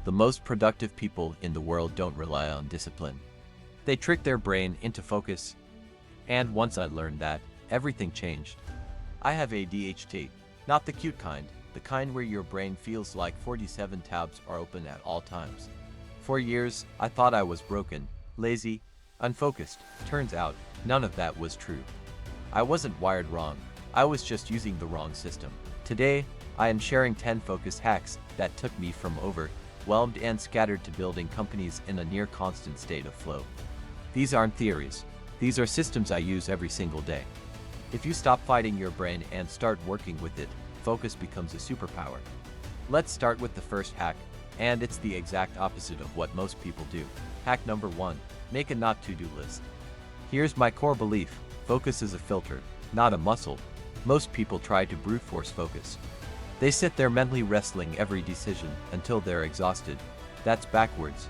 the most productive people in the world don't rely on discipline. They trick their brain into focus. And once I learned that, everything changed. I have ADHD, not the cute kind, the kind where your brain feels like 47 tabs are open at all times. For years, I thought I was broken, lazy, unfocused. Turns out, none of that was true. I wasn't wired wrong, I was just using the wrong system. Today, I am sharing 10 focus hacks that took me from overwhelmed and scattered to building companies in a near constant state of flow. These aren't theories, these are systems I use every single day. If you stop fighting your brain and start working with it, focus becomes a superpower. Let's start with the first hack, and it's the exact opposite of what most people do. Hack number 1, make a not to-do list. Here's my core belief, focus is a filter, not a muscle. Most people try to brute force focus. They sit there mentally wrestling every decision until they're exhausted. That's backwards.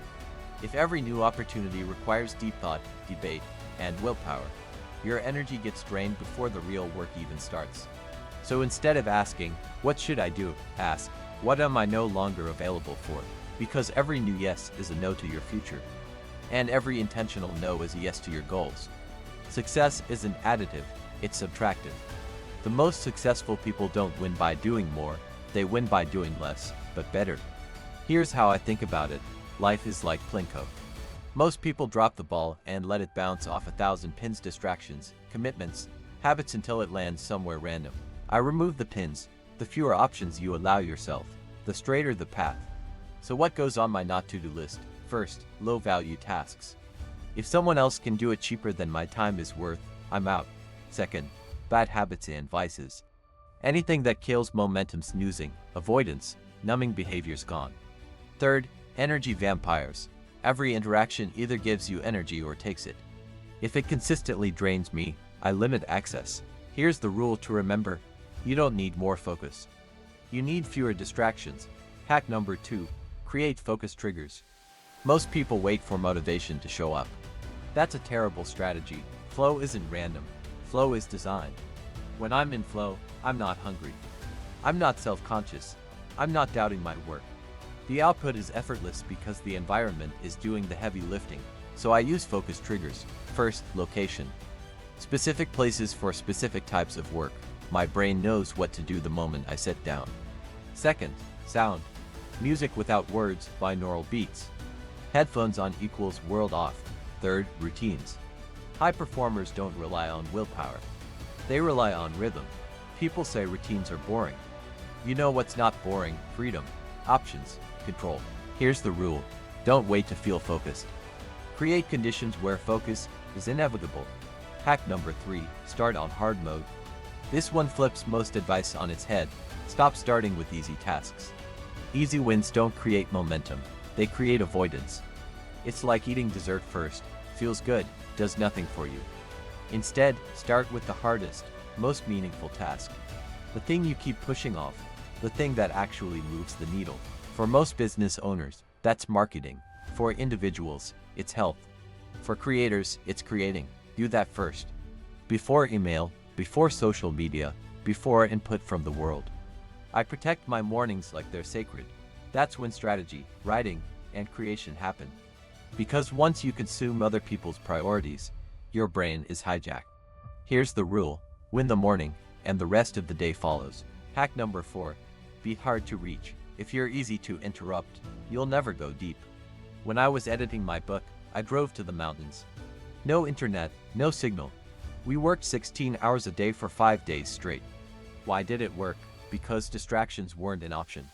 If every new opportunity requires deep thought, debate, and willpower, your energy gets drained before the real work even starts. So instead of asking, what should I do? Ask, what am I no longer available for? Because every new yes is a no to your future. And every intentional no is a yes to your goals. Success isn't additive, it's subtractive. The most successful people don't win by doing more, they win by doing less, but better. Here's how I think about it. Life is like Plinko. Most people drop the ball and let it bounce off 1,000 pins, distractions, commitments, habits until it lands somewhere random. I remove the pins. The fewer options you allow yourself, the straighter the path. So what goes on my not to-do list? First, low-value tasks. If someone else can do it cheaper than my time is worth, I'm out. Second, bad habits and vices. Anything that kills momentum, snoozing, avoidance, numbing behaviors, gone. Third, energy vampires. Every interaction either gives you energy or takes it. If it consistently drains me, I limit access. Here's the rule to remember. You don't need more focus. You need fewer distractions. Hack number 2, create focus triggers. Most people wait for motivation to show up. That's a terrible strategy. Flow isn't random. Flow is designed. When I'm in flow, I'm not hungry. I'm not self-conscious. I'm not doubting my work. The output is effortless because the environment is doing the heavy lifting. So I use focus triggers. First, location. Specific places for specific types of work. My brain knows what to do the moment I sit down. Second, sound. Music without words, binaural beats. Headphones on equals world off. Third, routines. High performers don't rely on willpower. They rely on rhythm. People say routines are boring. You know what's not boring? Freedom, options, control. Here's the rule. Don't wait to feel focused. Create conditions where focus is inevitable. Hack number 3, start on hard mode. This one flips most advice on its head. Stop starting with easy tasks. Easy wins don't create momentum, they create avoidance. It's like eating dessert first, feels good, does nothing for you. Instead, start with the hardest, most meaningful task. The thing you keep pushing off, the thing that actually moves the needle. For most business owners, that's marketing. For individuals, it's health. For creators, it's creating. Do that first. Before email, before social media, before input from the world. I protect my mornings like they're sacred. That's when strategy, writing, and creation happen. Because once you consume other people's priorities, your brain is hijacked. Here's the rule, win the morning, and the rest of the day follows. Hack number 4, be hard to reach. If you're easy to interrupt, you'll never go deep. When I was editing my book, I drove to the mountains. No internet, no signal. We worked 16 hours a day for 5 days straight. Why did it work? Because distractions weren't an option.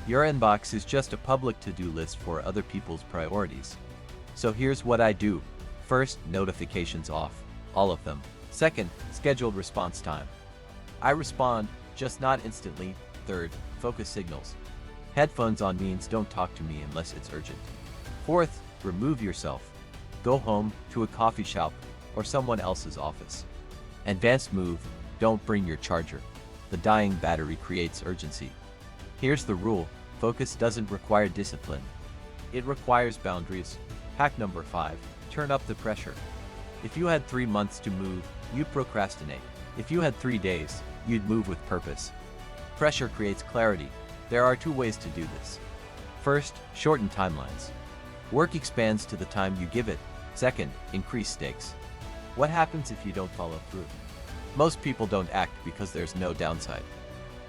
Your inbox is just a public to-do list for other people's priorities. So here's what I do. First, notifications off. All of them. Second, scheduled response time. I respond, just not instantly. Third, focus signals. Headphones on means don't talk to me unless it's urgent. Fourth, remove yourself. Go home, to a coffee shop, or someone else's office. Advanced move, don't bring your charger. The dying battery creates urgency. Here's the rule, focus doesn't require discipline. It requires boundaries. Hack number 5, turn up the pressure. If you had 3 months to move, you'd procrastinate. If you had 3 days, you'd move with purpose. Pressure creates clarity. There are 2 ways to do this. First, shorten timelines. Work expands to the time you give it. Second, increase stakes. What happens if you don't follow through? Most people don't act because there's no downside.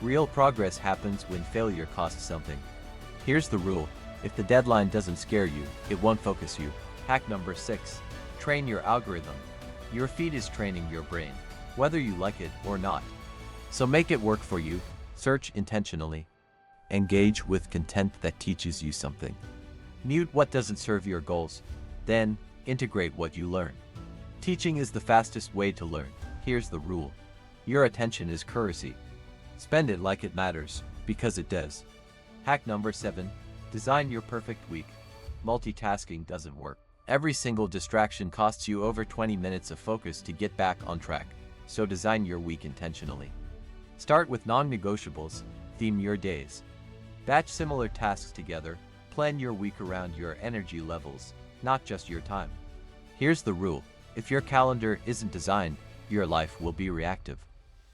Real progress happens when failure costs something. Here's the rule: if the deadline doesn't scare you, it won't focus you. Hack number 6. Train your algorithm. Your feed is training your brain, whether you like it or not. So make it work for you. Search intentionally. Engage with content that teaches you something. Mute what doesn't serve your goals. Then, integrate what you learn. Teaching is the fastest way to learn. Here's the rule: your attention is currency. Spend it like it matters, because it does. Hack number 7. Design your perfect week. Multitasking doesn't work. Every single distraction costs you over 20 minutes of focus to get back on track. So design your week intentionally. Start with non-negotiables. Theme your days. Batch similar tasks together. Plan your week around your energy levels, not just your time. Here's the rule: if your calendar isn't designed, your life will be reactive.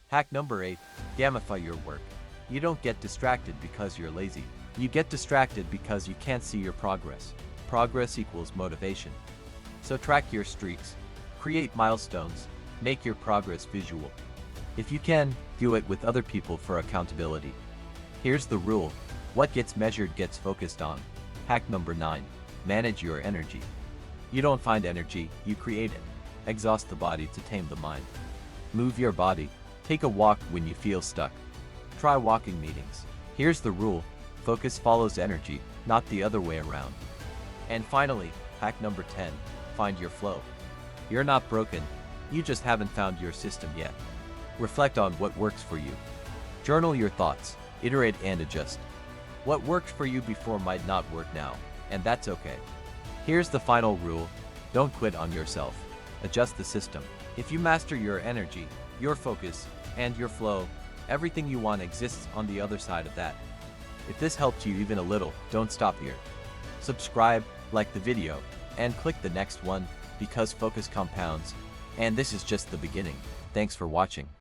Hack number 8. Gamify your work. You don't get distracted because you're lazy. You get distracted because you can't see your progress. Progress equals motivation. So track your streaks. Create milestones. Make your progress visual. If you can, do it with other people for accountability. Here's the rule: what gets measured gets focused on. Hack number 9. Manage your energy. You don't find energy, you create it. Exhaust the body to tame the mind. Move your body. Take a walk when you feel stuck. Try walking meetings. Here's the rule: focus follows energy, not the other way around. And finally, hack number 10. Find your flow. You're not broken, you just haven't found your system yet. Reflect on what works for you. Journal your thoughts, iterate and adjust. What worked for you before might not work now, and that's okay. Here's the final rule: don't quit on yourself. Adjust the system. If you master your energy, your focus, and your flow, everything you want exists on the other side of that. If this helped you even a little, don't stop here. Subscribe, like the video, and click the next one, because focus compounds. And this is just the beginning. Thanks for watching.